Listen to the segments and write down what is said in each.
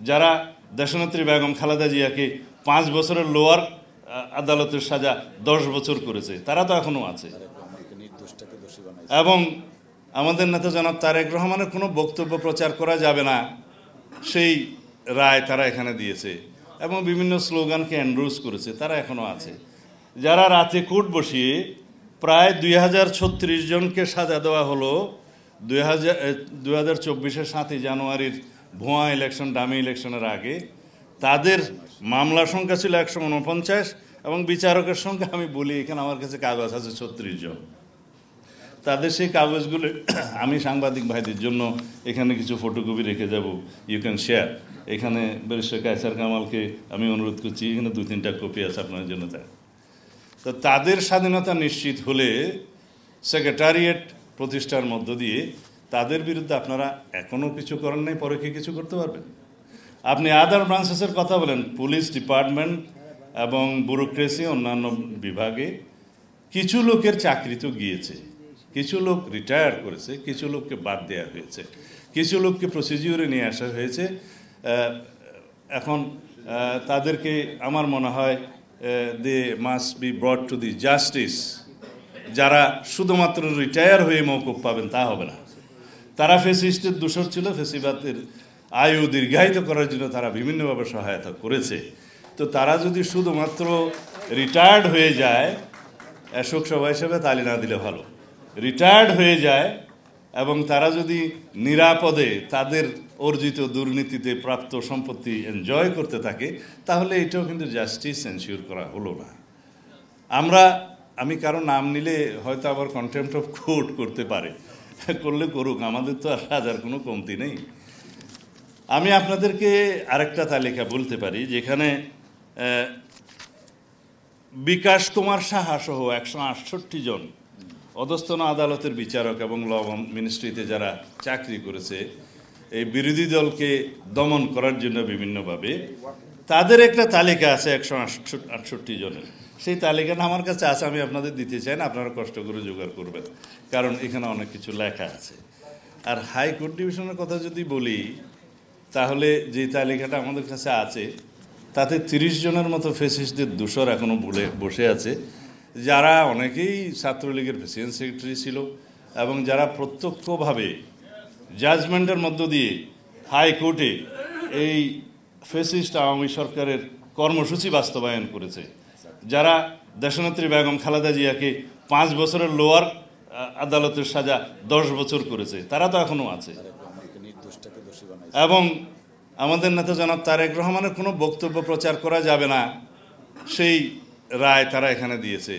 যারা দেশনেত্রী বেগম খালেদা জিয়াকে 5 বছরের লোয়ার আদালতের সাজা 10 বছর করেছে, তারা তো এখনো আছে। এবং আমাদের নেতা জনাব তারেক রহমানের কোনো বক্তব্য প্রচার করা যাবে না সেই রায় তারা এখানে দিয়েছে, এবং বিভিন্ন স্লোগানকে এন্ডোর্স করেছে, তারা এখনো আছে। যারা রাতে কোর্ট বসিয়ে প্রায় 2036 জনকে সাজা দেওয়া হলো 2024-এর 7ই জানুয়ারির ভুয়া ইলেকশন, ডামি ইলেকশনের আগে, তাদের মামলার সংখ্যা ছিল 149, এবং বিচারকের সংখ্যা আমি বলি, এখানে আমার কাছে কাগজ আছে 36 জন। তাদের সেই কাগজগুলো আমি সাংবাদিক ভাইদের জন্য এখানে কিছু ফটোকপি রেখে যাব, ইউ ক্যান শেয়ার। এখানে ব্যারিস্টার কায়সার কামালকে আমি অনুরোধ করছি, এখানে 2-3টা কপি আছে আপনার জন্য। তো তাদের স্বাধীনতা নিশ্চিত হলে সেক্রেটারিয়েট প্রতিষ্ঠার মধ্য দিয়ে তাদের বিরুদ্ধে আপনারা এখনও কিছু করেন নাই, পরে কি কিছু করতে পারবেন? আপনি আদার ব্রাঞ্চেসের কথা বলেন, পুলিশ ডিপার্টমেন্ট এবং ব্যুরোক্রেসি অন্যান্য বিভাগে কিছু লোকের চাকরি তো গিয়েছে, কিছু লোক রিটায়ার করেছে, কিছু লোককে বাদ দেওয়া হয়েছে, কিছু লোককে প্রসিডিউরে নিয়ে আসা হয়েছে। এখন তাদেরকে আমার মনে হয় they must be brought to the justice. যারা শুধুমাত্র রিটায়ার হয়ে মওকুফ পাবেন তা হবে না। তারা ফ্যাসিস্টের দোসর ছিল, ফ্যাসিবাদের আয়ু দীর্ঘায়িত করার জন্য তারা বিভিন্নভাবে সহায়তা করেছে। তো তারা যদি শুধুমাত্র রিটায়ার্ড হয়ে যায়, শোক সভা হিসেবে তালি না দিলে ভালো, রিটায়ার্ড হয়ে যায় এবং তারা যদি নিরাপদে তাদের অর্জিত দুর্নীতিতে প্রাপ্ত সম্পত্তি এনজয় করতে থাকে, তাহলে এটাও কিন্তু জাস্টিস এনশিওর করা হলো না। আমি কারো নাম নিলে হয়তো আবার কন্টেম্পট অফ কোর্ট করতে পারে, করলে করুক, আমাদের তো আর হাজার কোনো কমতি নেই। আমি আপনাদেরকে আরেকটা তালিকা বলতে পারি, যেখানে বিকাশ কুমার সাহা সহ 168 জন অধস্তন আদালতের বিচারক এবং ল মিনিস্ট্রিতে যারা চাকরি করেছে এই বিরোধী দলকে দমন করার জন্য বিভিন্নভাবে, তাদের একটা তালিকা আছে 168 জনের। সেই তালিকাটা আমার কাছে আছে, আমি আপনাদের দিতে চাই না, আপনারা কষ্ট করে জোগাড় করবেন, কারণ এখানে অনেক কিছু লেখা আছে। আর হাইকোর্ট ডিভিশনের কথা যদি বলি, তাহলে যে তালিকাটা আমাদের কাছে আছে তাতে 30 জনের মতো ফ্যাসিস্টদের দোসর এখনও বসে আছে, যারা অনেকেই ছাত্রলীগের প্রেসিডেন্ট সেক্রেটারি ছিল এবং যারা প্রত্যক্ষভাবে জাজমেন্টের মধ্য দিয়ে হাইকোর্টে এই ফ্যাসিস্ট আওয়ামী সরকারের কর্মসূচি বাস্তবায়ন করেছে, যারা দেশনেত্রী বেগম খালেদা জিয়াকে 5 বছরের লোয়ার আদালতের সাজা 10 বছর করেছে, তারা তো এখনো আছে। এবং আমাদের নেতা জনাব তারেক রহমানের কোনো বক্তব্য প্রচার করা যাবে না সেই রায় তারা এখানে দিয়েছে,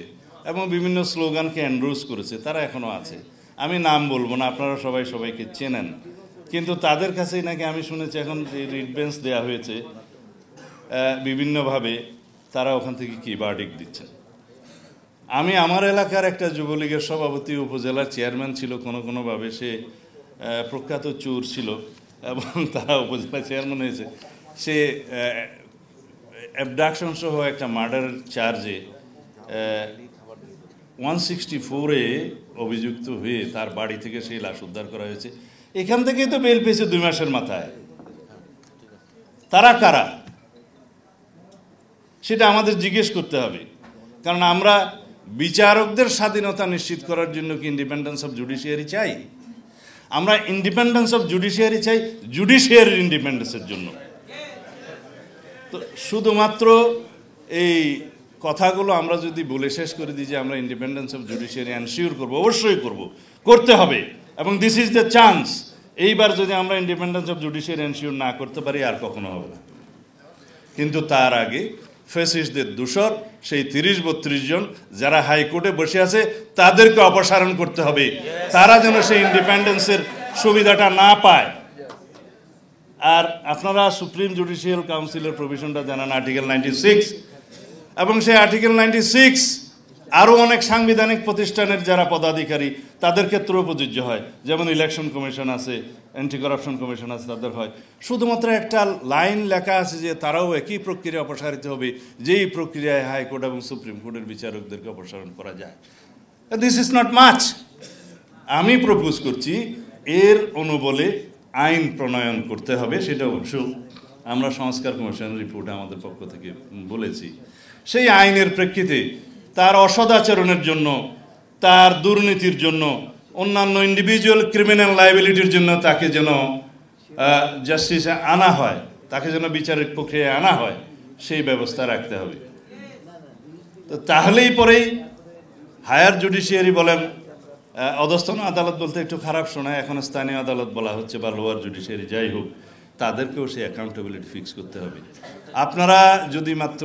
এবং বিভিন্ন স্লোগানকে এন্ডোর্স করেছে, তারা এখনো আছে। আমি নাম বলবো না, আপনারা সবাই সবাইকে চেনেন, কিন্তু তাদের কাছেই নাকি আমি শুনেছি এখন রিট বেঞ্চ দেওয়া হয়েছে, বিভিন্নভাবে তারা ওখান থেকে কি ভার্ডিক্ট দিচ্ছেন। আমি আমার এলাকার একটা যুবলীগের সভাপতি, উপজেলার চেয়ারম্যান ছিল, কোনোভাবে সে প্রখ্যাত চোর ছিল এবং তারা উপজেলা চেয়ারম্যান হয়েছে, সে অ্যাবডাকশন সহ একটা মার্ডারের চার্জে 164-এ অভিযুক্ত হয়ে তার বাড়ি থেকে সেই লাশ উদ্ধার করা হয়েছে। এখান থেকেই তো বেল পেয়েছে 2 মাসের মাথায়। তারা কারা সেটা আমাদের জিজ্ঞেস করতে হবে, কারণ আমরা বিচারকদের স্বাধীনতা নিশ্চিত করার জন্য কি ইন্ডিপেন্ডেন্স অফ জুডিশিয়ারি চাই? আমরা ইন্ডিপেন্ডেন্স অফ জুডিশিয়ারি চাই জুডিশিয়ারির ইন্ডিপেন্ডেন্সের জন্য। তো শুধুমাত্র এই কথাগুলো আমরা যদি বলে শেষ করে দিই যে আমরা ইন্ডিপেন্ডেন্স অফ জুডিশিয়ারি এনশিওর করবো, অবশ্যই করতে হবে, এবং দিস ইজ দ্য চান্স। এইবার যদি আমরা ইন্ডিপেন্ডেন্স অফ জুডিশিয়ারি এনশিওর না করতে পারি, আর কখনো হবে না। কিন্তু তার আগে ফ্যাসিস্টদের দোসর সেই 30-32 জন যারা হাইকোর্টে বসে আছে তাদেরকে অপসারণ করতে হবে, তারা যেন সেই ইন্ডিপেন্ডেন্সের সুবিধাটা না পায়। আর আপনারা সুপ্রিম জুডিশিয়াল কাউন্সিলের প্রভিশনটা জানান, আর্টিকেল 96, এবং সেই আর্টিকেল 96 আরও অনেক সাংবিধানিক প্রতিষ্ঠানের যারা পদাধিকারী তাদের ক্ষেত্রেও প্রযোজ্য হয়, যেমন ইলেকশন কমিশন আছে, অ্যান্টি করাপশন কমিশন আছে, তাদের হয়। শুধুমাত্র একটা লাইন লেখা আছে যে তারাও একই প্রক্রিয়া অপসারিত হবে, যেই প্রক্রিয়ায় হাইকোর্ট এবং সুপ্রিম কোর্টের বিচারকদেরকে অপসারণ করা যায়। This is not much. আমি প্রপোজ করছি এর অনুবলে আইন প্রণয়ন করতে হবে, সেটা অবশ্য আমরা সংস্কার কমিশনের রিপোর্টে আমাদের পক্ষ থেকে বলেছি, সেই আইনের প্রেক্ষিতে তার অসদাচরণের জন্য, তার দুর্নীতির জন্য, অন্যান্য ইন্ডিভিজুয়াল ক্রিমিনাল লায়াবিলিটির জন্য তাকে যেন জাস্টিসে আনা হয়, তাকে যেন বিচারিক প্রক্রিয়ায় আনা হয়, সেই ব্যবস্থা রাখতে হবে। তো তাহলেই পরেই হায়ার জুডিশিয়ারি বলেন, অধস্তন আদালত বলতে একটু খারাপ শোনায়, এখন স্থানীয় আদালত বলা হচ্ছে বা লোয়ার জুডিশিয়ারি, যাই হোক, তাদেরকেও সেই অ্যাকাউন্টেবিলিটি ফিক্স করতে হবে। আপনারা যদি মাত্র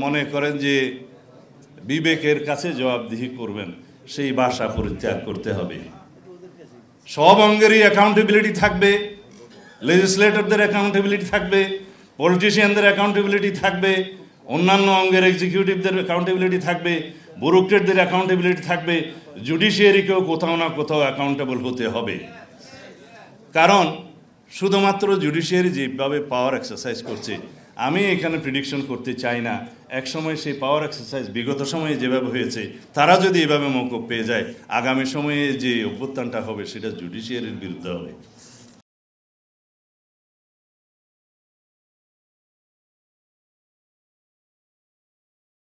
মনে করেন যে বিবেকের কাছে জবাবদিহি করবেন, সেই ভাষা পরিত্যাগ করতে হবে। সব অঙ্গেরই অ্যাকাউন্টেবিলিটি থাকবে, লেজিসলেটরদের অ্যাকাউন্টেবিলিটি থাকবে, পলিটিশিয়ানদের অ্যাকাউন্টেবিলিটি থাকবে, অন্যান্য অঙ্গের এক্সিকিউটিভদের অ্যাকাউন্টেবিলিটি থাকবে, ব্যুরোক্রেটদের অ্যাকাউন্টেবিলিটি থাকবে, জুডিশিয়ারিকেও কোথাও না কোথাও অ্যাকাউন্টেবল হতে হবে। কারণ শুধুমাত্র জুডিশিয়ারি যেভাবে পাওয়ার এক্সারসাইজ করছে, আমি এখানে প্রিডিকশন করতে চাই না একসময় সেই পাওয়ার এক্সারসাইজ বিগত সময়ে যেভাবে হয়েছে, তারা যদি এভাবে মওকুফ পেয়ে যায়, আগামী সময়ে যে অভ্যুত্থানটা হবে সেটা জুডিশিয়ারির বিরুদ্ধে হবে।